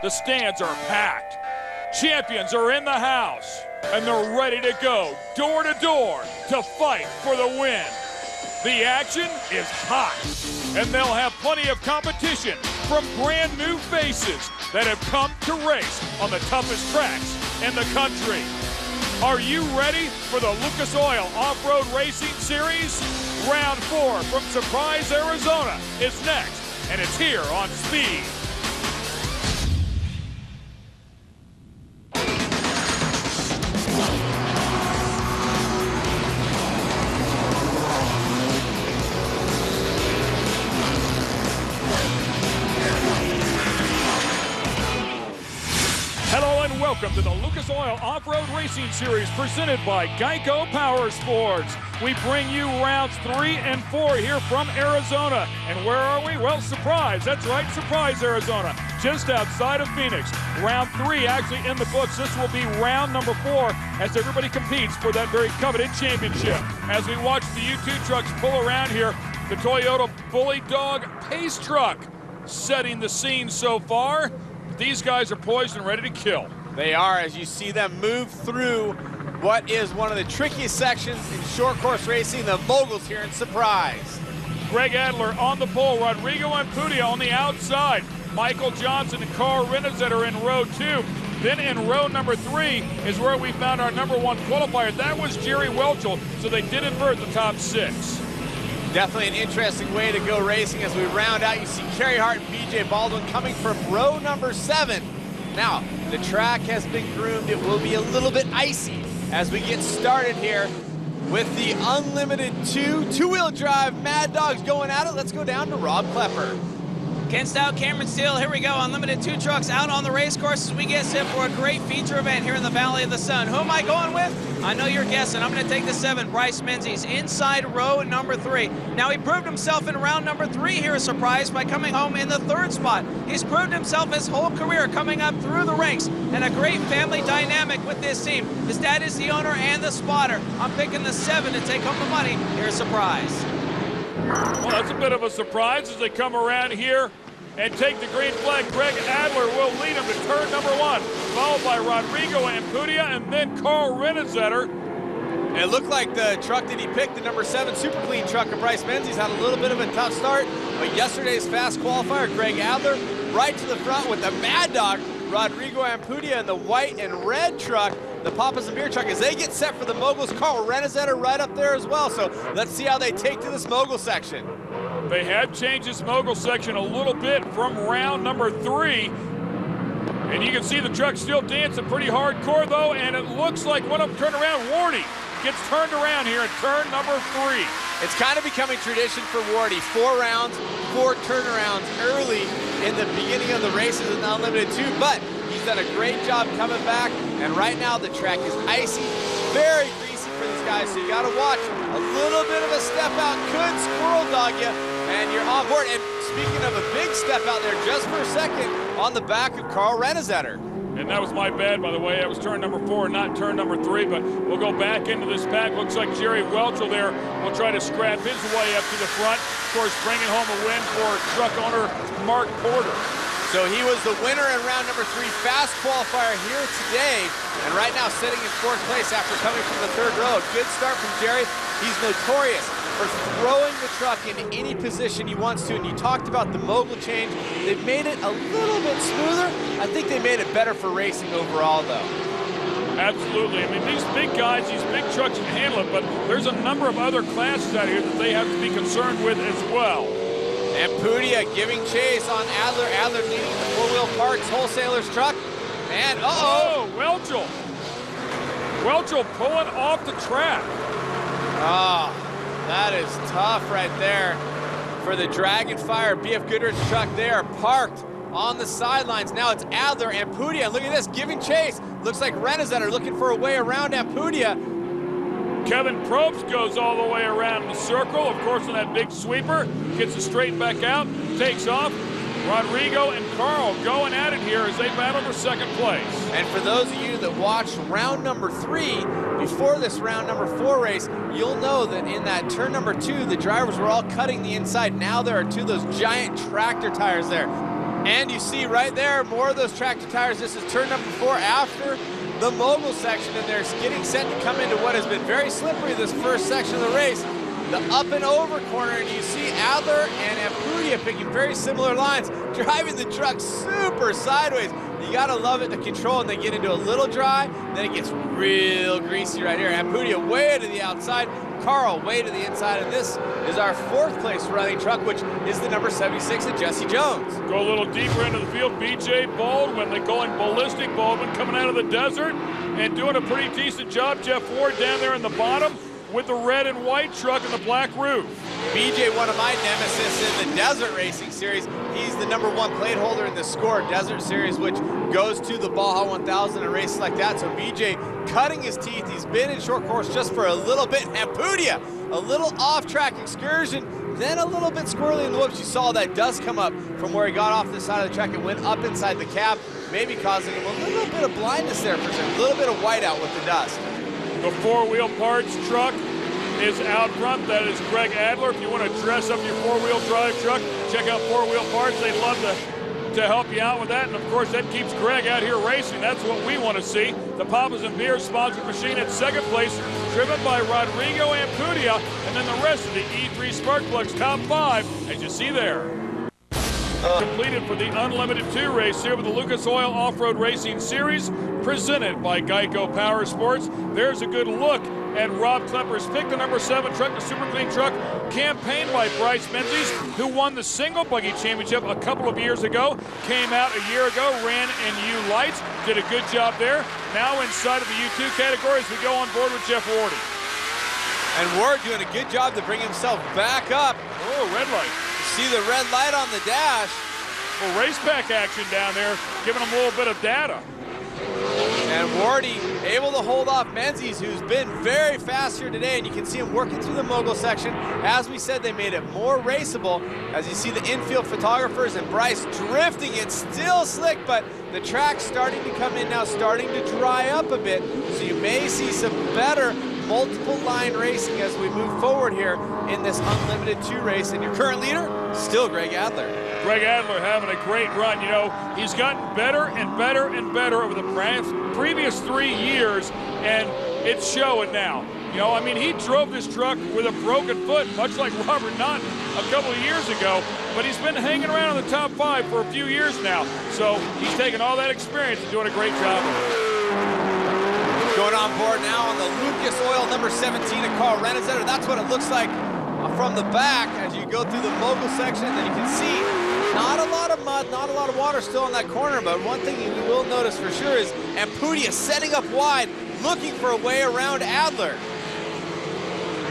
The stands are packed. Champions are in the house, and they're ready to go door to door to fight for the win. The action is hot, and they'll have plenty of competition from brand new faces that have come to race on the toughest tracks in the country. Are you ready for the Lucas Oil Off-Road Racing Series? Round 4 from Surprise, Arizona is next, and it's here on Speed. Hello and welcome to the Lucas Oil Off-Road Racing Series presented by Geico Power Sports. We bring you rounds 3 and 4 here from Arizona. And where are we? Well, Surprise. That's right, Surprise, Arizona, just outside of Phoenix. Round 3 actually in the books. This will be round number 4 as everybody competes for that very coveted championship. As we watch the U2 trucks pull around here, the Toyota Bully Dog Pace Truck setting the scene so far. These guys are poised and ready to kill. They are, as you see them move through what is one of the trickiest sections in short course racing, the moguls here in Surprise. Greg Adler on the pole, Rodrigo Ampudia on the outside, Michael Johnson and Carl Rennes are in row 2. Then in row number 3 is where we found our number 1 qualifier. That was Jerry Welchel, so they did invert the top 6. Definitely an interesting way to go racing as we round out. You see Kerry Hart and BJ Baldwin coming from row number 7. Now, the track has been groomed. It will be a little bit icy as we get started here with the Unlimited 2 two-wheel drive Mad Dogs going at it. Let's go down to Rob Klepper. Ken Stout, Cameron Steele, here we go. Unlimited 2 trucks out on the race course as we get set for a great feature event here in the Valley of the Sun. Who am I going with? I know you're guessing. I'm going to take the 7, Bryce Menzies, inside row number 3. Now, he proved himself in round number 3 here at Surprise by coming home in the 3rd spot. He's proved himself his whole career coming up through the ranks, and a great family dynamic with this team. His dad is the owner and the spotter. I'm picking the 7 to take home the money here at Surprise. Well, that's a bit of a surprise as they come around here and take the green flag. Greg Adler will lead him to turn number 1, followed by Rodrigo Ampudia and then Carl Rennesetter. And it looked like the truck that he picked, the number 7 Super Clean truck of Bryce Menzies, had a little bit of a tough start, but yesterday's fast qualifier, Greg Adler, right to the front with the Mad Dog, Rodrigo Ampudia, and the white and red truck, the Papa's and Beer truck, as they get set for the moguls. Carl Rennesetter right up there as well, so let's see how they take to this mogul section. They have changed this mogul section a little bit from round number 3. And you can see the truck still dancing pretty hardcore though, and it looks like one of them turned around. Wardy gets turned around here at turn number 3. It's kind of becoming tradition for Wardy. 4 rounds, 4 turnarounds early in the beginning of the races in the Unlimited 2, but he's done a great job coming back, and right now the track is icy, very greasy for these guys, so you gotta watch. A little bit of a step out could squirrel dog you, and you're on board. And speaking of a big step out there, just for a second, on the back of Carl Rennesetter. And that was my bad, by the way. That was turn number 4, not turn number 3, but we'll go back into this pack. Looks like Jerry Welchel there will try to scrap his way up to the front. Of course, bringing home a win for truck owner Mark Porter. So he was the winner in round number 3, fast qualifier here today, and right now sitting in 4th place after coming from the 3rd row. Good start from Jerry. He's notorious for throwing the truck into any position he wants to, and you talked about the mogul change. They've made it a little bit smoother. I think they made it better for racing overall, though. Absolutely. I mean, these big guys, these big trucks can handle it, but there's a number of other classes out here that they have to be concerned with as well. Ampudia giving chase on Adler. Adler leading the 4-wheel parts wholesaler's truck. And Welchel. Welchel pulling off the track. Oh, that is tough right there for the Dragonfire BF Goodrich truck there, parked on the sidelines. Now it's Adler, Ampudia. Look at this, giving chase. Looks like Rennesetter looking for a way around Ampudia. Kevin Probst goes all the way around the circle, of course, on that big sweeper. Gets it straight back out, takes off. Rodrigo and Carl going at it here as they battle for 2nd place. And for those of you that watched round number 3, before this round number 4 race, you'll know that in that turn number 2, the drivers were all cutting the inside. Now there are 2 of those giant tractor tires there. And you see right there, more of those tractor tires. This is turn number 4 after the mogul section, and they're getting set to come into what has been very slippery this first section of the race. The up and over corner, and you see Adler and Ampudia picking very similar lines, driving the truck super sideways. You gotta love it, the control, and they get into a little dry, then it gets real greasy right here. Ampudia way to the outside, Carl way to the inside, and this is our 4th place running truck, which is the number 76 of Jesse Jones. Go a little deeper into the field, BJ Baldwin, they call him Ballistic Baldwin, coming out of the desert and doing a pretty decent job. Jeff Ward down there in the bottom with the red and white truck and the black roof. BJ, one of my nemesis in the Desert Racing Series. He's the number 1 plate holder in the SCORE Desert Series, which goes to the Baja 1000 and races like that. So BJ cutting his teeth. He's been in short course just for a little bit. Ampudia, a little off-track excursion, then a little bit squirrely in the whoops. You saw that dust come up from where he got off the side of the track and went up inside the cab, maybe causing him a little bit of blindness there for a second, a little bit of whiteout with the dust. The 4-wheel parts truck is out front. That is Greg Adler. If you want to dress up your 4-wheel drive truck, check out 4-wheel parts. They'd love to help you out with that. And of course, that keeps Greg out here racing. That's what we want to see. The Papas and Beers sponsored machine at 2nd place, driven by Rodrigo Ampudia, and then the rest of the E3 Spark Plugs top 5, as you see there. Completed for the Unlimited 2 race here with the Lucas Oil Off-Road Racing Series, presented by Geico Power Sports. There's a good look at Rob Klepper's pick, the number 7 truck, the Super Clean truck, campaigned by Bryce Menzies, who won the single buggy championship a couple of years ago, came out a year ago, ran in U lights, did a good job there. Now inside of the U2 categories, we go on board with Jeff Wardy. And Ward doing a good job to bring himself back up. Oh, red light. See the red light on the dash. Well, race pack action down there, giving him a little bit of data. And Wardy able to hold off Menzies, who's been very fast here today, and you can see him working through the mogul section. As we said, they made it more raceable. As you see the infield photographers and Bryce drifting it, still slick, but the track's starting to come in now, starting to dry up a bit. So you may see some better multiple line racing as we move forward here in this Unlimited 2 race. And your current leader, still Greg Adler. Greg Adler having a great run. You know, he's gotten better and better and better over the previous 3 years, and it's showing now. You know, I mean, he drove this truck with a broken foot, much like Robert Naughton a couple of years ago, but he's been hanging around in the top 5 for a few years now. So he's taken all that experience and doing a great job of it. Going on board now on the Lucas Oil number 17 of Carl Renazetter. That's what it looks like from the back as you go through the mogul section. Then you can see not a lot of mud, not a lot of water still in that corner, but one thing you will notice for sure is Ampudia setting up wide, looking for a way around Adler.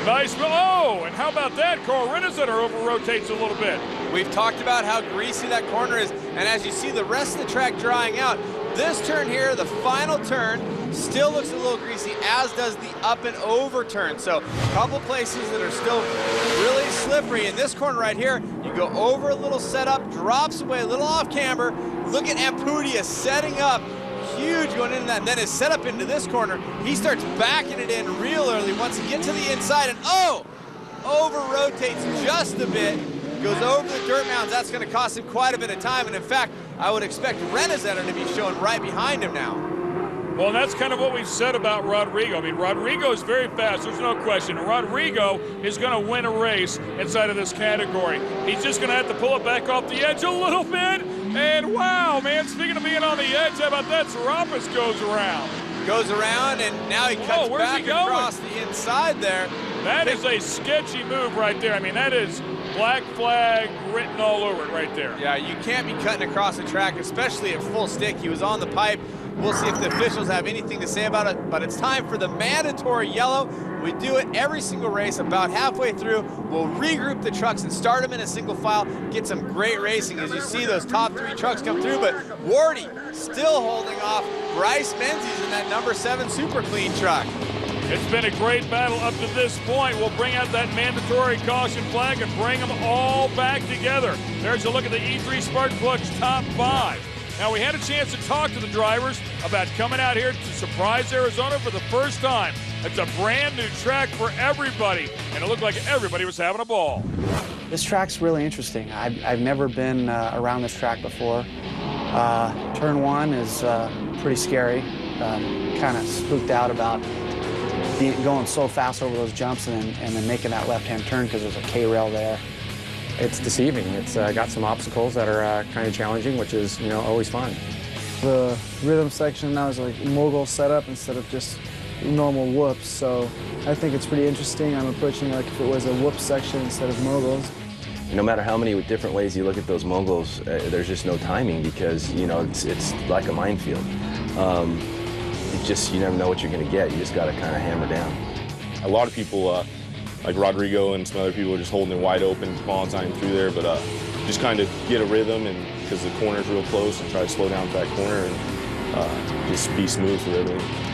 Nice. Oh, and how about that? Carl Renazetter over-rotates a little bit. We've talked about how greasy that corner is, and as you see the rest of the track drying out, this turn here, the final turn, still looks a little greasy, as does the up and over turn. So a couple places that are still really slippery. In this corner right here, you go over a little setup, drops away, a little off camber. Look at Ampudia setting up, huge going into that, and then his setup into this corner. He starts backing it in real early once he gets to the inside, and oh, over-rotates just a bit, goes over the dirt mounds. That's going to cost him quite a bit of time, and in fact, I would expect Renazetter to be showing right behind him now. Well, and that's kind of what we've said about Rodrigo. I mean, Rodrigo is very fast, there's no question. Rodrigo is going to win a race inside of this category. He's just going to have to pull it back off the edge a little bit. And wow, man, speaking of being on the edge, how about that? Serapis goes around. Goes around, and now he cuts back across the inside there. That is a sketchy move right there. I mean, that is black flag written all over it right there. Yeah, you can't be cutting across the track, especially at full stick. He was on the pipe. We'll see if the officials have anything to say about it, but it's time for the mandatory yellow. We do it every single race. About halfway through, we'll regroup the trucks and start them in a single file, get some great racing as you see those top 3 trucks come through, but Wardy still holding off Bryce Menzies in that number 7 Super Clean truck. It's been a great battle up to this point. We'll bring out that mandatory caution flag and bring them all back together. There's a look at the E3 Spark Plugs top 5. Now, we had a chance to talk to the drivers about coming out here to surprise Arizona for the first time. It's a brand new track for everybody, and it looked like everybody was having a ball. This track's really interesting. I've never been around this track before. Turn 1 is pretty scary. Kind of spooked out about going so fast over those jumps and then making that left-hand turn because there's a K-rail there. It's deceiving. It's got some obstacles that are kind of challenging, which is, always fun. The rhythm section now is like mogul setup instead of just normal whoops, so I think it's pretty interesting. I'm approaching like if it was a whoop section instead of moguls. No matter how many different ways you look at those moguls, there's just no timing because, it's like a minefield. You never know what you're going to get. You just got to kind of hammer down. A lot of people, like Rodrigo and some other people, are just holding it wide open, time through there, but just kind of get a rhythm, and because the corner's real close, and try to slow down to that corner and just be smooth through everything.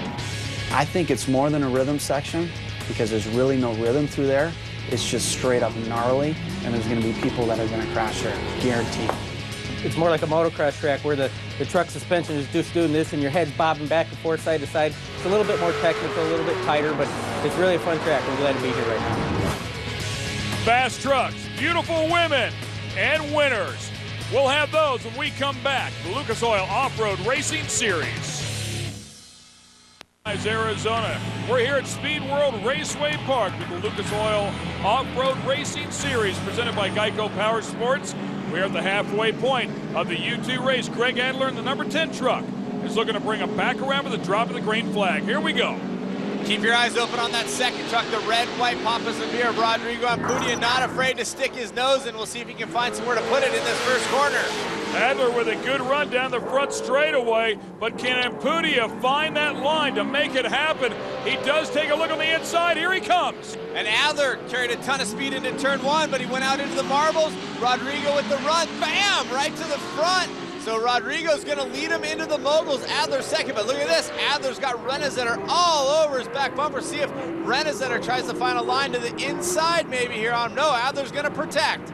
I think it's more than a rhythm section because there's really no rhythm through there. It's just straight up gnarly, and there's going to be people that are going to crash there, guaranteed. It's more like a motocross track where the truck suspension is just doing this and your head's bobbing back and forth side to side. It's a little bit more technical, a little bit tighter, but it's really a fun track. I'm glad to be here right now. Fast trucks, beautiful women, and winners. We'll have those when we come back. The Lucas Oil Off-Road Racing Series. Arizona. We're here at Speed World Raceway Park with the Lucas Oil Off-Road Racing Series presented by Geico Power Sports. We're at the halfway point of the U2 race. Greg Adler in the number 10 truck is looking to bring him back around with a drop of the green flag. Here we go. Keep your eyes open on that second truck, the red, white Papa Zamir of Rodrigo Ampudia, not afraid to stick his nose in. We'll see if he can find somewhere to put it in this first corner. Adler with a good run down the front straightaway, but can Ampudia find that line to make it happen? He does take a look on the inside. Here he comes. And Adler carried a ton of speed into turn 1, but he went out into the marbles. Rodrigo with the run, bam, right to the front. So Rodrigo's going to lead him into the moguls. Adler second, but look at this. Adler's got Renazetter all over his back bumper. See if Renazetter tries to find a line to the inside maybe here on him. No, Adler's going to protect.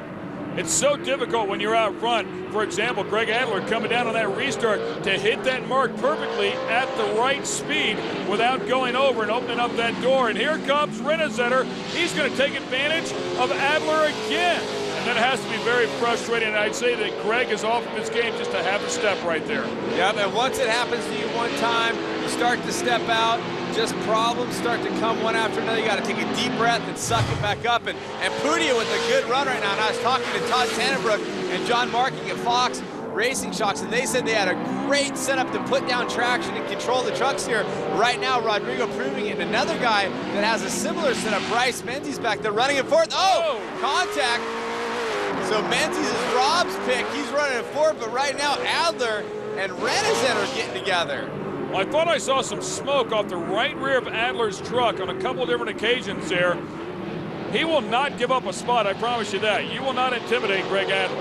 It's so difficult when you're out front. For example, Greg Adler coming down on that restart to hit that mark perfectly at the right speed without going over and opening up that door. And here comes Renazetter. He's going to take advantage of Adler again. And that has to be very frustrating. And I'd say that Greg is off of his game just to have a step right there. Yep, and once it happens to you one time, you start to step out, just problems start to come one after another. You got to take a deep breath and suck it back up. And Pudia with a good run right now. And I was talking to Todd Tannenbrook and John Marking at Fox Racing Shocks, and they said they had a great setup to put down traction and control the trucks here. Right now, Rodrigo proving it. And another guy that has a similar setup, Bryce Menzies back there running in fourth. Oh, contact. So Menzies is Rob's pick. He's running in fourth, but right now Adler and Renazetter are getting together. Well, I thought I saw some smoke off the right rear of Adler's truck on a couple of different occasions there. He will not give up a spot, I promise you that. You will not intimidate Greg Adler.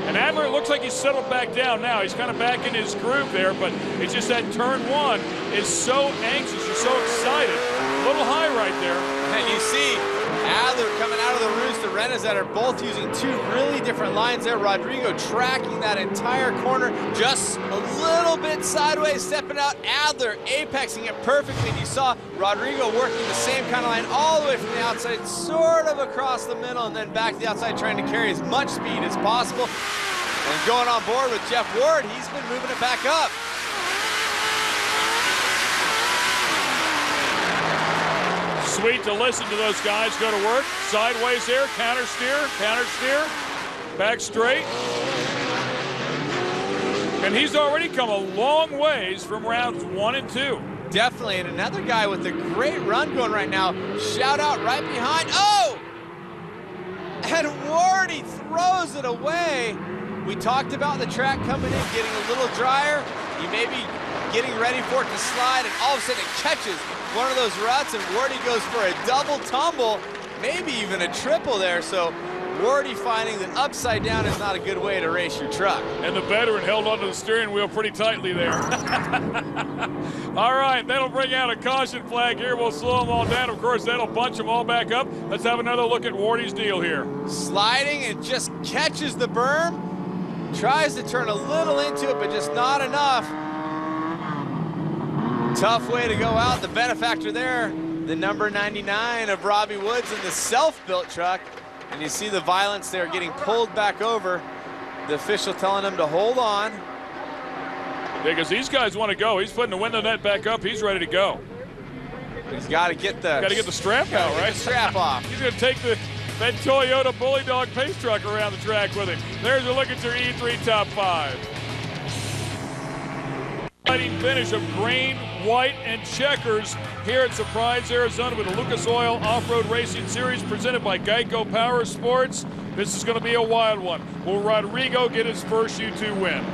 And Adler looks like he's settled back down now. He's kind of back in his groove there, but it's just that turn 1 is so anxious, he's so excited. A little high right there. And you see Adler coming out of the roost to Renazetter, both using two really different lines there. Rodrigo tracking that entire corner, just a little bit sideways, stepping out. Adler apexing it perfectly. And you saw Rodrigo working the same kind of line all the way from the outside, sort of across the middle, and then back to the outside, trying to carry as much speed as possible. And going on board with Jeff Ward, he's been moving it back up. Sweet to listen to those guys go to work. Sideways here, counter steer, back straight. And he's already come a long ways from rounds 1 and 2. Definitely, and another guy with a great run going right now. Shout out right behind. Oh! And Wardy throws it away. We talked about the track coming in, getting a little drier. He may be getting ready for it to slide, and all of a sudden it catches one of those ruts, and Wardy goes for a double tumble, maybe even a triple there. So Wardy finding that upside down is not a good way to race your truck. And the veteran held onto the steering wheel pretty tightly there. All right, that'll bring out a caution flag here. We'll slow them all down. Of course, that'll bunch them all back up. Let's have another look at Wardy's deal here. Sliding and just catches the berm. Tries to turn a little into it, but just not enough. Tough way to go out. The benefactor there, the number 99 of Robbie Woods in the self-built truck. And you see the violence there, getting pulled back over. The official telling him to hold on. Because these guys want to go. He's putting the window net back up. He's ready to go. He's got to get the strap out, right? The strap off. He's going to take that Toyota Bully Dog pace truck around the track with him. There's a look at your E3 top 5. Exciting finish of green, white, and checkers here at Surprise, Arizona with the Lucas Oil Off-Road Racing Series presented by Geico Power Sports. This is going to be a wild one. Will Rodrigo get his first U2 win?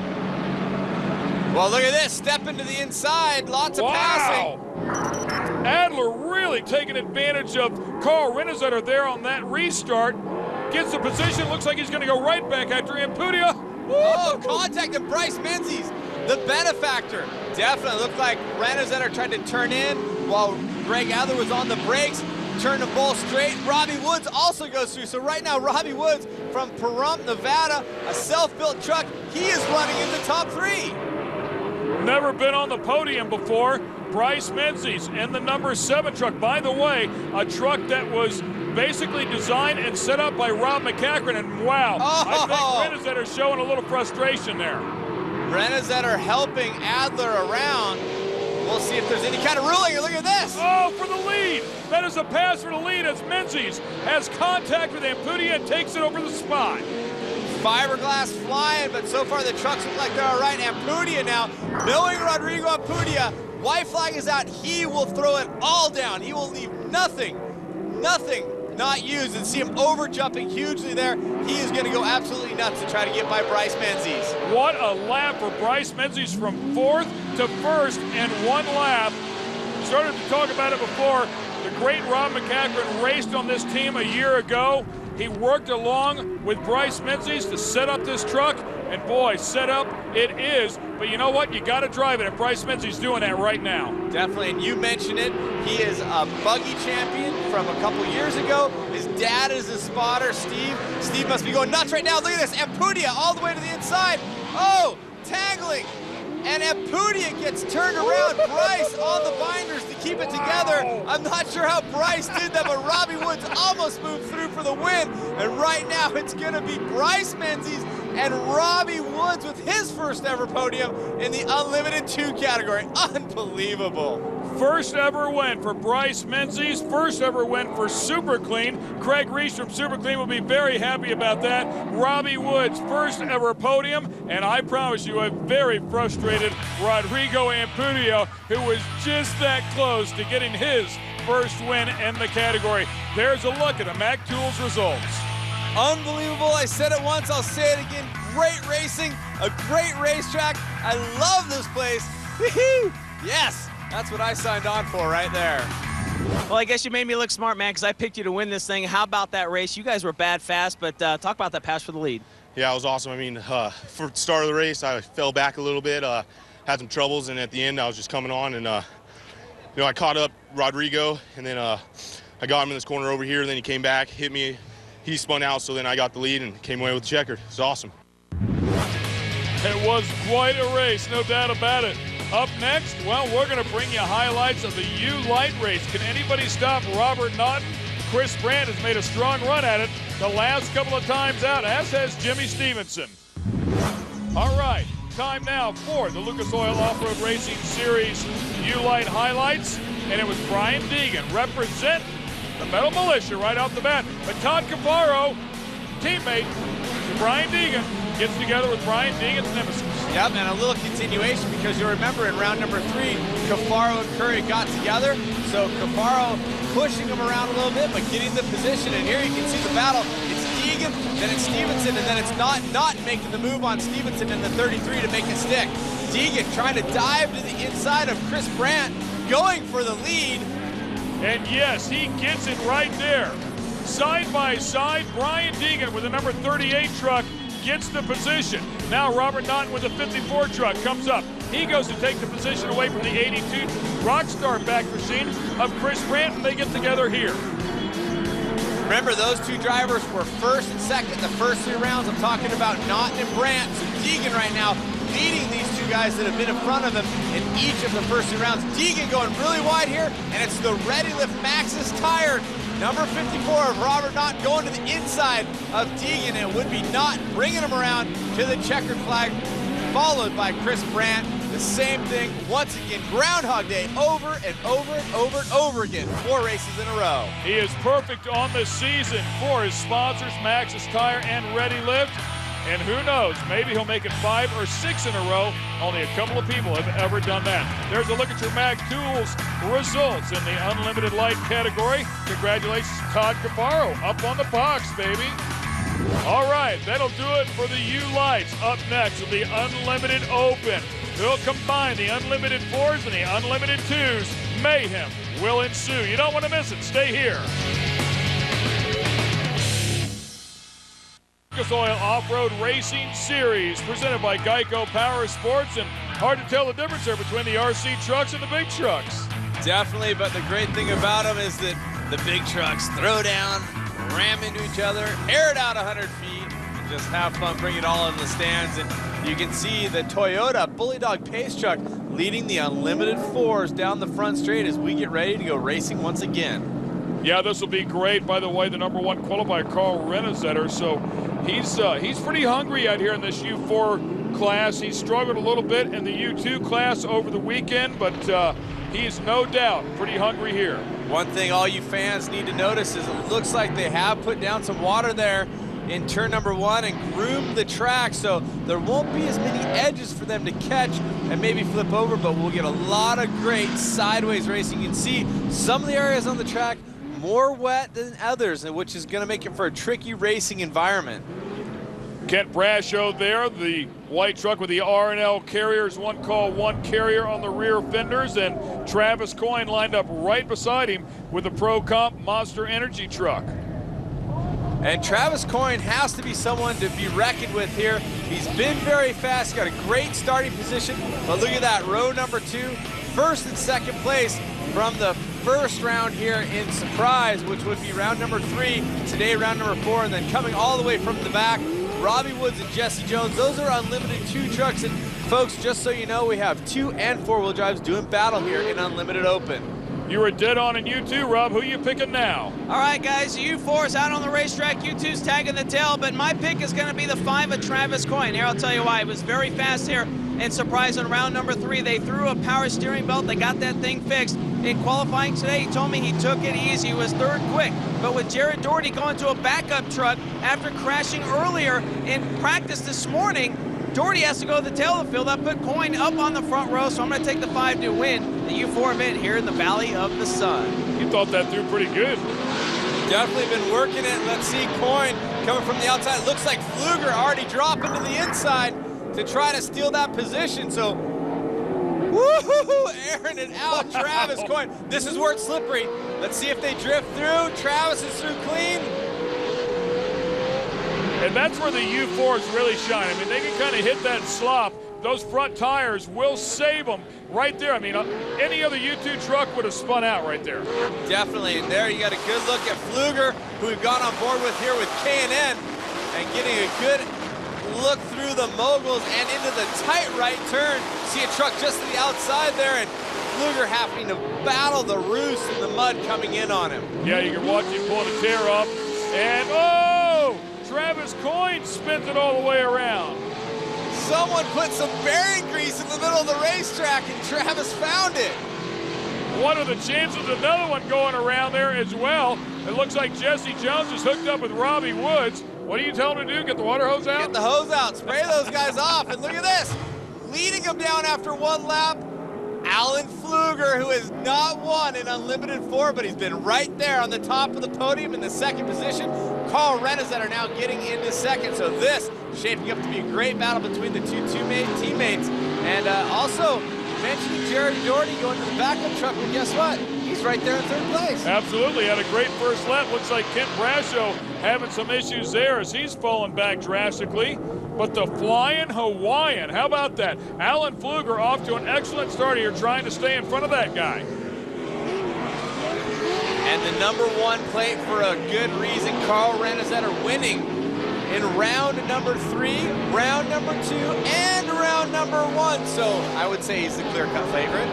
Well, look at this. Step into the inside. Lots of passing. Adler really taking advantage of Carl Renezetter there on that restart. Gets the position. Looks like he's going to go right back after Ampudia. Oh, contact of Bryce Menzies, the benefactor. Definitely looked like Renezetter tried to turn in while Greg Adler was on the brakes. Turned the ball straight. Robbie Woods also goes through. So right now, Robbie Woods from Pahrump, Nevada, a self-built truck. He is running in the top 3. Never been on the podium before. Bryce Menzies in the number 7 truck. By the way, a truck that was basically designed and set up by Rob McCachran. And wow, I think Renezetter's showing a little frustration there. Renezetter helping Adler around. We'll see if there's any kind of ruling. Look at this. Oh, for the lead. That is a pass for the lead as Menzies has contact with Ampudia and takes it over the spot. Fiberglass flying, but so far the trucks look like they're all right. Ampudia now, knowing Rodrigo Ampudia, white flag is out. He will throw it all down. He will leave nothing not used, and see him over jumping hugely there. He is going to go absolutely nuts to try to get by Bryce Menzies. What a lap for Bryce Menzies from 4th to 1st in 1 lap. Started to talk about it before. The great Rob McCachran raced on this team a year ago. He worked along with Bryce Menzies to set up this truck, and boy, set up it is. But you know what? You got to drive it, and Bryce Menzies doing that right now. Definitely, and you mentioned it. He is a buggy champion from a couple years ago. His dad is a spotter, Steve. Steve must be going nuts right now. Look at this, Ampudia all the way to the inside. Oh, tangling. And Ampudia gets turned around. Bryce on the binders to keep it together. I'm not sure how Bryce did that, but Robbie Woods almost moved through for the win. And right now it's going to be Bryce Menzies and Robbie Woods with his first ever podium in the Unlimited 2 category. Unbelievable. First ever win for Bryce Menzies, first ever win for Super Clean. Craig Reese from Super Clean will be very happy about that. Robbie Woods, first ever podium, and I promise you a very frustrated Rodrigo Ampudia, who was just that close to getting his first win in the category. There's a look at the Mac Tools results. Unbelievable. I said it once, I'll say it again. Great racing, a great racetrack. I love this place. Woo-hoo! Yes. That's what I signed on for right there. Well, I guess you made me look smart, man, because I picked you to win this thing. How about that race? You guys were bad fast, but talk about that pass for the lead. Yeah, it was awesome. I mean, for the start of the race, I fell back a little bit, had some troubles, and at the end, I was just coming on, and I caught up Rodrigo, and then I got him in this corner over here, and then he came back, hit me. He spun out, so then I got the lead and came away with the checker. It was awesome. It was quite a race, no doubt about it. Up next, well, we're going to bring you highlights of the U-Light race. Can anybody stop Robert Naughton? Chris Brandt has made a strong run at it the last couple of times out, as has Jimmy Stevenson. All right, time now for the Lucas Oil Off-Road Racing Series U-Light highlights. And it was Brian Deegan, represent the Metal Militia right off the bat. But Todd Cafaro, teammate to Brian Deegan, gets together with Brian Deegan's nemesis. Yep, and a little continuation because you'll remember in round number 3, Cafaro and Curry got together. So Cafaro pushing him around a little bit, but getting the position. And here you can see the battle. It's Deegan, then it's Stevenson, and then it's not making the move on Stevenson in the 33 to make it stick. Deegan trying to dive to the inside of Chris Brandt, going for the lead. And yes, he gets it right there. Side by side, Brian Deegan with the number 38 truck gets the position. Now Robert Naughton with the 54 truck comes up. He goes to take the position away from the 82 Rockstar back machine of Chris Brandt, and they get together here. Remember, those two drivers were first and second the first 3 rounds. I'm talking about Naughton and Brandt. So Deegan right now leading these two guys that have been in front of him in each of the first 2 rounds. Deegan going really wide here, and it's the Ready Lift Maxxis tire Number 54 of Robert Knott going to the inside of Deegan, and would be Knott bringing him around to the checkered flag, followed by Chris Brandt. The same thing once again, Groundhog Day over and over and over and over again, 4 races in a row. He is perfect on the season for his sponsors, Maxxis Tire and Ready Lift. And who knows, maybe he'll make it 5 or 6 in a row. Only a couple of people have ever done that. There's a look at your Mag Tools results in the Unlimited Light category. Congratulations, Todd Caparo, up on the box, baby. All right, that'll do it for the U-Lights. Up next will the Unlimited Open. They'll combine the Unlimited 4s and the Unlimited 2s. Mayhem will ensue. You don't want to miss it. Stay here. Lucas Oil Off-Road Racing Series presented by Geico Power Sports, and hard to tell the difference there between the RC trucks and the big trucks. Definitely, but the great thing about them is that the big trucks throw down, ram into each other, air it out 100 feet, and just have fun, bring it all in the stands. And you can see the Toyota Bully Dog Pace Truck leading the Unlimited 4s down the front straight as we get ready to go racing once again. Yeah, this will be great. By the way, the number 1 qualifier, Carl Renesetter, so he's pretty hungry out here in this U4 class. He struggled a little bit in the U2 class over the weekend, but he's no doubt pretty hungry here. One thing all you fans need to notice is it looks like they have put down some water there in turn number 1 and groomed the track, so there won't be as many edges for them to catch and maybe flip over, but we'll get a lot of great sideways racing. You can see some of the areas on the track more wet than others, which is going to make it for a tricky racing environment. Kent Brashow there, the white truck with the R&L carriers, 1 call, 1 carrier on the rear fenders, and Travis Coyne lined up right beside him with the Pro Comp Monster Energy truck. And Travis Coyne has to be someone to be reckoned with here. He's been very fast, got a great starting position, but look at that, row number 2, first and second place from the first round here in Surprise, which would be round number 3, today round number 4, and then coming all the way from the back, Robbie Woods and Jesse Jones. Those are Unlimited 2 trucks, and folks, just so you know, we have 2 and 4-wheel drives doing battle here in Unlimited Open. You were dead on in U2, Rob. Who are you picking now? All right, guys, U4's out on the racetrack. U2's tagging the tail, but my pick is going to be the 5 of Travis Coyne. Here, I'll tell you why. It was very fast here. And Surprise on round number 3, they threw a power steering belt. They got that thing fixed. In qualifying today, he told me he took it easy. He was 3rd quick. But with Jared Doherty going to a backup truck after crashing earlier in practice this morning, Doherty has to go to the tail of the field. I put Coyne up on the front row, so I'm going to take the 5 to win the U4 event here in the Valley of the Sun. You thought that through pretty good. Definitely been working it. Let's see Coyne coming from the outside. Looks like Pfluger already dropping to the inside to try to steal that position. So, woo-hoo-hoo, airing it out, Travis Coyne. This is where it's slippery. Let's see if they drift through. Travis is through clean. And that's where the U4s really shine. I mean, they can kind of hit that slop. Those front tires will save them right there. I mean, any other U2 truck would have spun out right there. Definitely, and there you got a good look at Pfluger, who we've gone on board with here with K&N, and getting a good look through the moguls and into the tight right turn. See a truck just to the outside there, and Pfluger having to battle the roost in the mud coming in on him. Yeah, you can watch him pulling a tear up, and oh! Travis Coyne spins it all the way around. Someone put some bearing grease in the middle of the racetrack, and Travis found it. What are the chances of another one going around there as well? It looks like Jesse Jones is hooked up with Robbie Woods. What are you telling him to do? Get the water hose out? Get the hose out, spray those guys off, and look at this. Leading them down after 1 lap, Alan Pfluger, who has not won in Unlimited 4, but he's been right there on the top of the podium in the 2nd position. Carl Renesetter now getting into 2nd, so this shaping up to be a great battle between the 2 teammates. And also mentioning Jared Doherty going to the backup truck, but guess what? He's right there in 3rd place. Absolutely, had a great first lap. Looks like Kent Brashow having some issues there as he's fallen back drastically. But the Flying Hawaiian, how about that? Alan Pfluger off to an excellent start here, trying to stay in front of that guy. And the number 1 plate for a good reason. Carl Renesetter winning in round number 3, round number 2, and round number 1. So I would say he's the clear-cut favorite.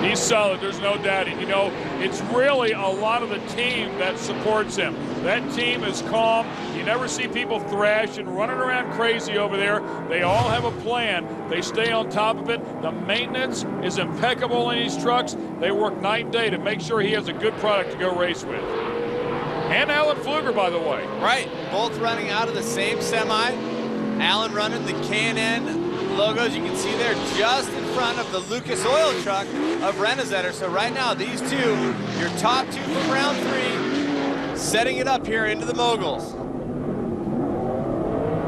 He's solid, there's no doubting. You know, it's really a lot of the team that supports him. That team is calm. You never see people thrash and running around crazy over there. They all have a plan. They stay on top of it. The maintenance is impeccable in these trucks. They work night and day to make sure he has a good product to go race with. And Alan Pfluger, by the way. Right, both running out of the same semi. Alan running the K&N logos, you can see there just in front of the Lucas Oil truck of Renazetter. So right now, these two, your top two from round 3, setting it up here into the moguls.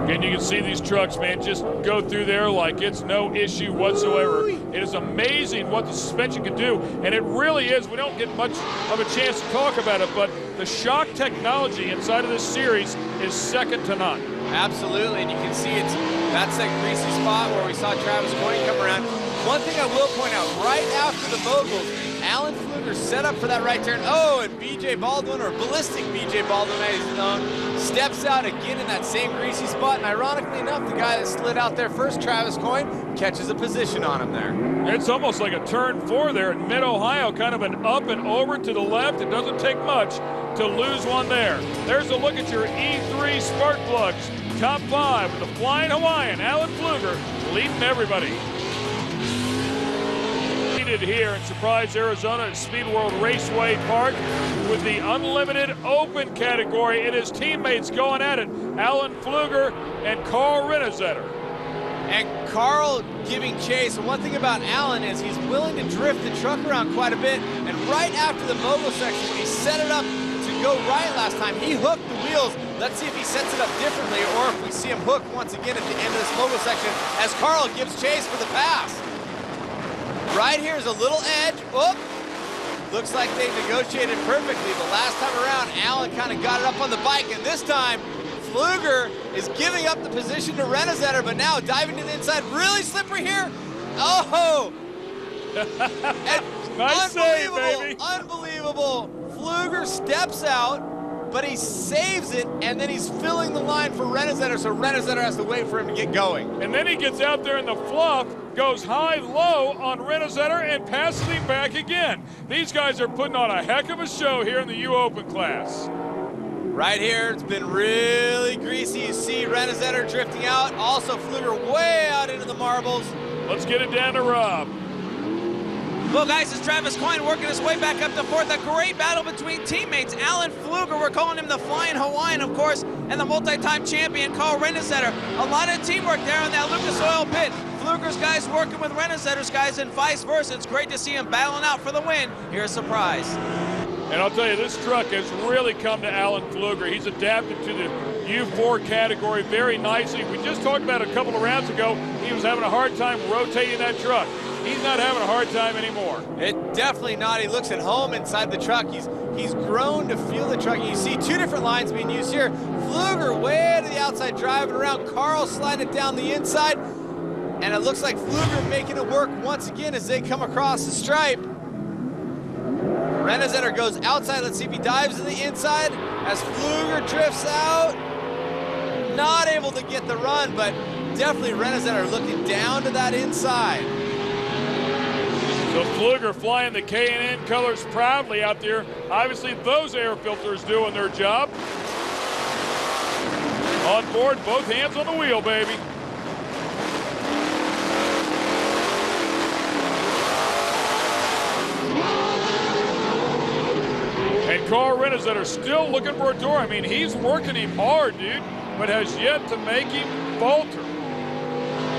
And you can see these trucks, man, just go through there like it's no issue whatsoever. It is amazing what the suspension can do, and it really is. We don't get much of a chance to talk about it, but the shock technology inside of this series is second to none. Absolutely, and you can see that's that greasy spot where we saw Travis Coyne come around. One thing I will point out, right after the moguls, Alan Pfluger set up for that right turn. Oh, and BJ Baldwin, or Ballistic BJ Baldwin as he's known, steps out again in that same greasy spot, and ironically enough, the guy that slid out there first, Travis Coyne, catches a position on him there. It's almost like a turn 4 there in mid-Ohio, kind of an up and over to the left. It doesn't take much to lose one there. There's a look at your E3 spark plugs. Top 5 with the Flying Hawaiian, Alan Pfluger, leading everybody. Here in Surprise, Arizona at Speed World Raceway Park with the Unlimited Open category. It is teammates going at it, Alan Pfluger and Carl Renazetter. And Carl giving chase. And one thing about Alan is he's willing to drift the truck around quite a bit. And right after the mogul section, when he set it up to go right last time, he hooked the wheels. Let's see if he sets it up differently or if we see him hook once again at the end of this mogul section as Carl gives chase for the pass. Right here is a little edge. Whoop. Looks like they negotiated perfectly, but last time around, Alan kind of got it up on the bike, and this time, Pfluger is giving up the position to Renazetter, but now diving to the inside, really slippery here. Oh! Nice save, baby. Unbelievable. Pfluger steps out, but he saves it, and then he's filling the line for Renazetter, so Renazetter has to wait for him to get going. And then he gets out there in the fluff, goes high-low on Renazetter and passes him back again. These guys are putting on a heck of a show here in the U Open class. Right here, it's been really greasy. You see Renazetter drifting out. Also, Pfluger way out into the marbles. Let's get it down to Rob. Well, guys, it's Travis Coyne working his way back up to 4th. A great battle between teammates. Alan Pfluger, we're calling him the Flying Hawaiian, of course, and the multi-time champion, Carl Renazetter. A lot of teamwork there in that Lucas Oil pit. Pfluger's guys working with Renazetter's guys and vice versa. It's great to see him battling out for the win. Here's Surprise. And I'll tell you, this truck has really come to Alan Pfluger. He's adapted to the U4 category very nicely. We just talked about a couple of rounds ago, he was having a hard time rotating that truck. He's not having a hard time anymore. It definitely not. He looks at home inside the truck. He's grown to feel the truck. You see two different lines being used here. Pfluger way to the outside driving around. Carl sliding it down the inside. And it looks like Pfluger making it work once again as they come across the stripe. Renazetter goes outside. Let's see if he dives to the inside as Pfluger drifts out. Not able to get the run, but definitely Renazetter looking down to that inside. So Pfluger flying the K&N colors proudly out there. Obviously, those air filters doing their job. On board, both hands on the wheel, baby. And Carl Renazetter still looking for a door. I mean, he's working him hard, dude, but has yet to make him falter.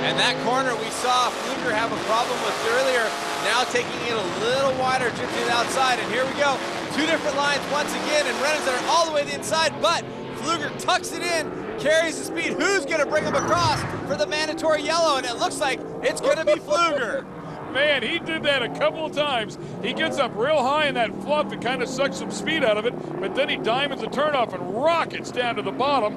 And that corner we saw Pfluger have a problem with earlier, now taking it a little wider, drifting it outside, and here we go. Two different lines once again, and Renazetter all the way to the inside, but Pfluger tucks it in, carries the speed. Who's gonna bring him across for the mandatory yellow? And it looks like it's gonna be Pfluger. Man, he did that a couple of times. He gets up real high in that fluff and kind of sucks some speed out of it, but then he diamonds the turnoff and rockets down to the bottom.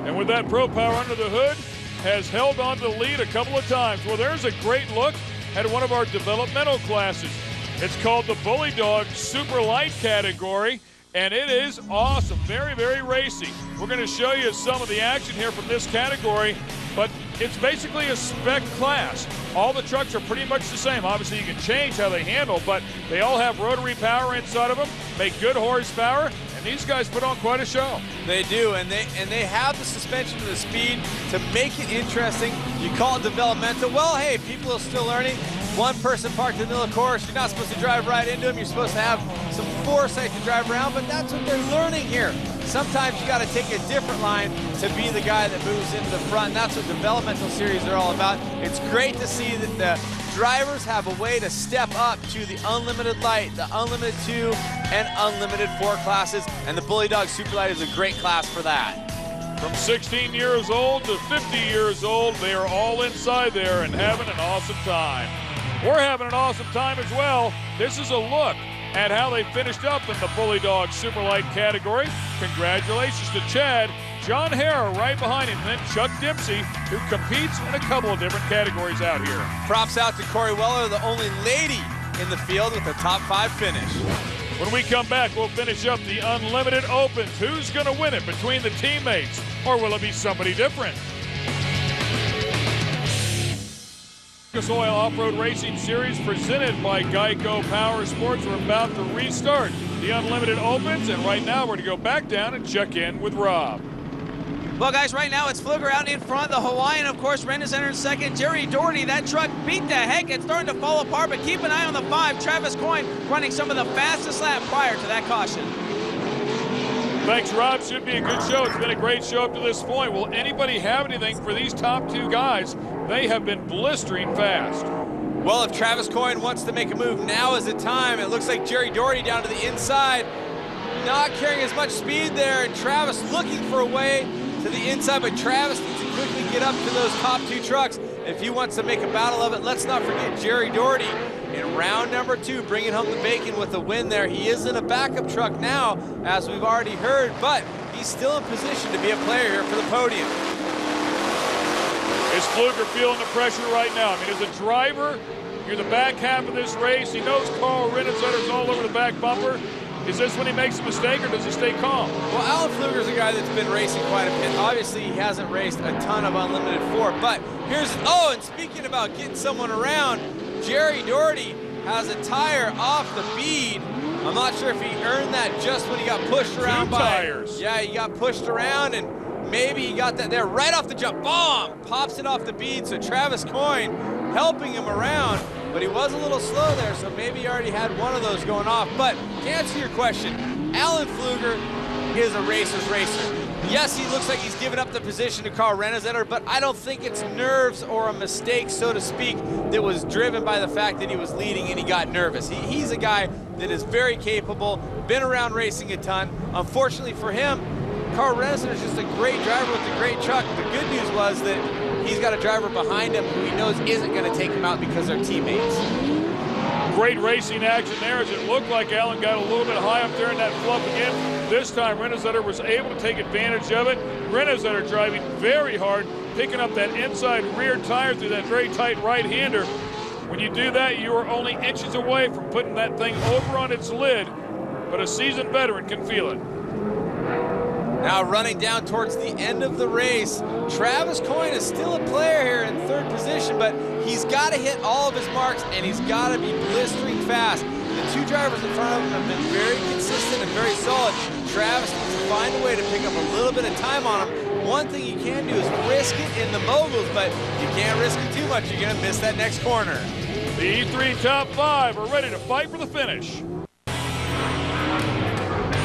And with that Pro Power under the hood, has held on to the lead a couple of times. Well, there's a great look at one of our developmental classes. It's called the Bully Dog Super Light category, and it is awesome. Very, very racy. We're going to show you some of the action here from this category, but it's basically a spec class. All the trucks are pretty much the same. Obviously, you can change how they handle, but they all have rotary power inside of them, make good horsepower, and these guys put on quite a show. They do, and they have the suspension and the speed to make it interesting. You call it developmental. Well, hey, people are still learning. One person parked in the middle of the course. You're not supposed to drive right into them. You're supposed to have some foresight to drive around, but that's what they're learning here. Sometimes you got to take a different line to be the guy that moves into the front, and that's what developmental series are all about. It's great to see that the drivers have a way to step up to the Unlimited Light, the Unlimited 2, and Unlimited 4 classes, and the Bully Dog Superlight is a great class for that. From 16 years old to 50 years old, they are all inside there and having an awesome time. We're having an awesome time as well. This is a look at how they finished up in the Bully Dog Superlight category. Congratulations to Chad, John Harrer right behind him, then Chuck Dempsey, who competes in a couple of different categories out here. Props out to Corey Weller, the only lady in the field with a top 5 finish. When we come back, we'll finish up the Unlimited Opens. Who's going to win it between the teammates, or will it be somebody different? Lucas Oil Off-Road Racing Series presented by Geico Power Sports. We're about to restart the Unlimited Opens, and right now we're going to go back down and check in with Rob. Well, guys, right now it's Pfluger out in front. The Hawaiian, of course, Rennes in second. Jerry Doherty, that truck beat the heck. It's starting to fall apart, but keep an eye on the 5. Travis Coyne running some of the fastest lap prior to that caution. Thanks, Rob. Should be a good show. It's been a great show up to this point. Will anybody have anything for these top 2 guys? They have been blistering fast. Well, if Travis Coyne wants to make a move, now is the time. It looks like Jerry Doherty down to the inside, not carrying as much speed there, and Travis looking for a way to the inside, but Travis needs to quickly get up to those top 2 trucks if he wants to make a battle of it. Let's not forget Jerry Doherty in round number 2, bringing home the bacon with the win there. He is in a backup truck now, as we've already heard, but he's still in position to be a player here for the podium. Is Pfluger feeling the pressure right now? I mean, as a driver, you're the back half of this race. He knows Carl Rennessetter's all over the back bumper. Is this when he makes a mistake, or does he stay calm? Well, Alan Pfluger's a guy that's been racing quite a bit. Obviously, he hasn't raced a ton of Unlimited 4, but here's, oh, and speaking about getting someone around, Jerry Doherty has a tire off the bead. I'm not sure if he earned that just when he got pushed around by tires. Yeah, he got pushed around, and maybe he got that there right off the jump. Bomb! Pops it off the bead, so Travis Coyne helping him around, but he was a little slow there, so maybe he already had one of those going off. But to answer your question, Alan Pfluger is a racer's racer. Yes, he looks like he's given up the position to Carl Rennessetter, but I don't think it's nerves or a mistake, so to speak, that was driven by the fact that he was leading and he got nervous. He's a guy that is very capable, been around racing a ton. Unfortunately for him, Carl Rennessetter is just a great driver with a great truck. The good news was that he's got a driver behind him who he knows isn't going to take him out because they're teammates. Great racing action there, as it looked like Allen got a little bit high up there in that fluff again. This time Rennessetter was able to take advantage of it. Rennessetter driving very hard, picking up that inside rear tire through that very tight right-hander. When you do that, you are only inches away from putting that thing over on its lid, but a seasoned veteran can feel it. Now running down towards the end of the race, Travis Coyne is still a player here in 3rd position, but he's got to hit all of his marks, and he's got to be blistering fast. The 2 drivers in front of him have been very consistent and very solid. Travis needs to find a way to pick up a little bit of time on him. One thing you can do is risk it in the moguls, but you can't risk it too much. You're going to miss that next corner. The E3 top 5 are ready to fight for the finish.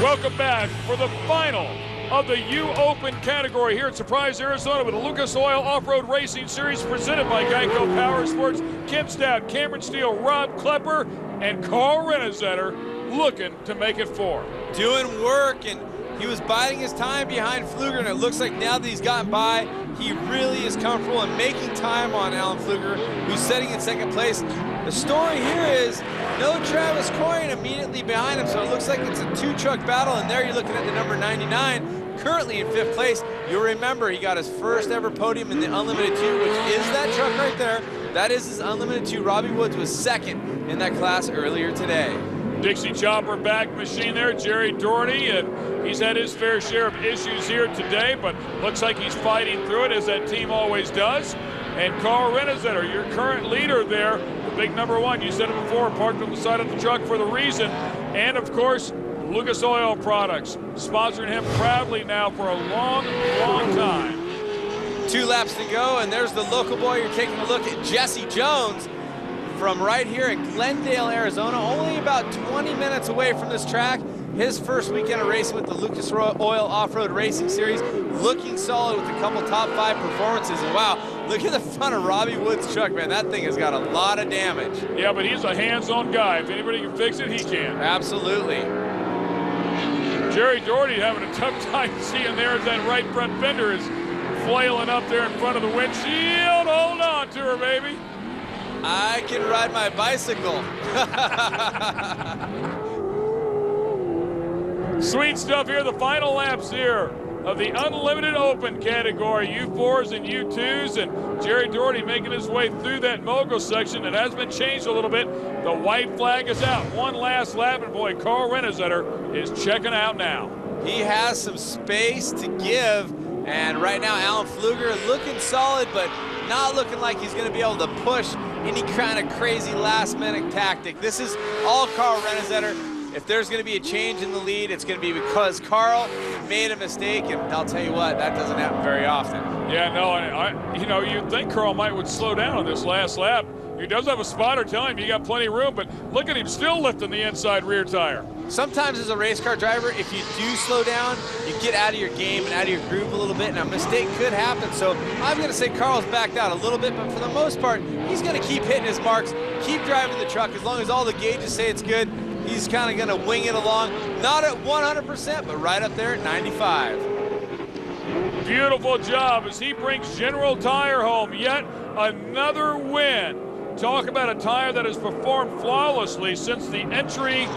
Welcome back for the final of the U Open category here at Surprise, Arizona, with the Lucas Oil Off-Road Racing Series presented by Geico Power Sports. Kim Stout, Cameron Steele, Rob Klepper, and Carl Rennessetter looking to make it 4. Doing work, and he was biding his time behind Pfluger, and it looks like now that he's gotten by, he really is comfortable in making time on Alan Pfluger, who's sitting in 2nd place. The story here is no Travis Coyne immediately behind him, so it looks like it's a 2-truck battle, and there you're looking at the number 99, currently in 5th place. You'll remember he got his first ever podium in the Unlimited 2, which is that truck right there. That is his Unlimited 2. Robbie Woods was 2nd in that class earlier today. Dixie Chopper back machine there, Jerry Doherty, and he's had his fair share of issues here today, but looks like he's fighting through it, as that team always does. And Carl Renesetter, your current leader there, the big number 1. You said it before, parked on the side of the truck for the reason. And of course, Lucas Oil Products, sponsoring him proudly now for a long, long time. 2 laps to go, and there's the local boy. You're taking a look at Jesse Jones from right here in Glendale, Arizona, only about 20 minutes away from this track. His first weekend of racing with the Lucas Oil Off-Road Racing Series, looking solid with a couple top 5 performances. And wow, look at the front of Robbie Wood's truck, man. That thing has got a lot of damage. Yeah, but he's a hands-on guy. If anybody can fix it, he can. Absolutely. Jerry Doherty having a tough time seeing there as that right front fender is flailing up there in front of the windshield. Hold on to her, baby. I can ride my bicycle. Sweet stuff here, the final laps here of the Unlimited Open category, U4s and U2s, and Jerry Doherty making his way through that mogul section. It has been changed a little bit. The white flag is out. One last lap, and boy, Carl Renesetter is checking out now. He has some space to give, and right now Alan Pfluger looking solid, but not looking like he's going to be able to push any kind of crazy last-minute tactic. This is all Carl Renesetter. If there's going to be a change in the lead, it's going to be because Carl made a mistake, and I'll tell you what, that doesn't happen very often. Yeah, no, you know, you'd think Carl would slow down on this last lap. He does have a spotter telling him you got plenty of room, but look at him still lifting the inside rear tire. Sometimes as a race car driver, if you do slow down, you get out of your game and out of your groove a little bit, and a mistake could happen. So I'm going to say Carl's backed out a little bit, but for the most part, he's going to keep hitting his marks, keep driving the truck. As long as all the gauges say it's good, he's kind of going to wing it along. Not at 100%, but right up there at 95. Beautiful job as he brings General Tire home. Yet another win. Talk about a tire that has performed flawlessly since the entry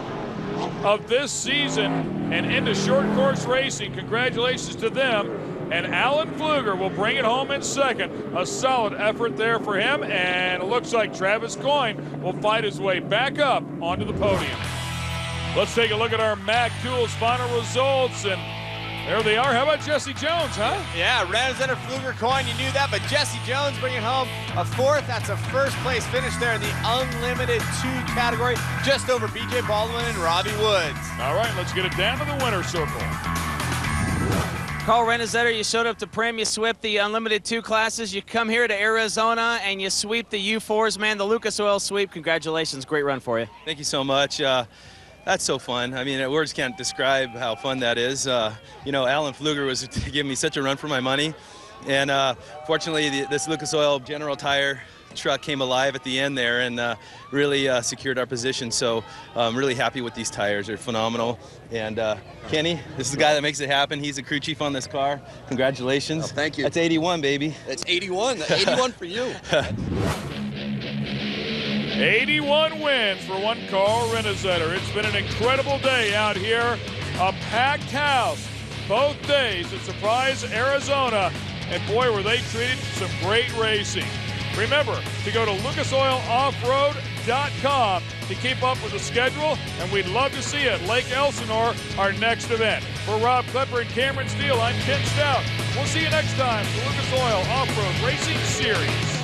of this season and into short course racing. Congratulations to them. And Alan Pfluger will bring it home in second. A solid effort there for him. And it looks like Travis Coyne will fight his way back up onto the podium. Let's take a look at our Mac Tools final results. And there they are. How about Jesse Jones, huh? Yeah, Renesetter, Pfluger, Coyne, you knew that, but Jesse Jones bringing home a 4th. That's a first place finish there in the Unlimited 2 category, just over BJ Baldwin and Robbie Woods. All right, let's get it down to the winner's circle. Carl Renesetter, you showed up to Prim, you swept the Unlimited 2 classes, you come here to Arizona and you sweep the U4s, man, the Lucas Oil sweep. Congratulations, great run for you. Thank you so much. That's so fun. I mean, words can't describe how fun that is. You know, Alan Pfluger was giving me such a run for my money. And fortunately, this Lucas Oil General Tire truck came alive at the end there and really secured our position. So I'm really happy with these tires. They're phenomenal. And Kenny, this is the guy that makes it happen. He's the crew chief on this car. Congratulations. Oh, thank you. That's 81, baby. That's 81. 81 for you. 81 wins for one Carl Renesetter. It's been an incredible day out here. A packed house both days at Surprise, Arizona. And boy, were they treated to some great racing. Remember to go to lucasoiloffroad.com to keep up with the schedule, and we'd love to see you at Lake Elsinore, our next event. For Rob Klepper and Cameron Steele, I'm Ken Stout. We'll see you next time for Lucas Oil Off-Road Racing Series.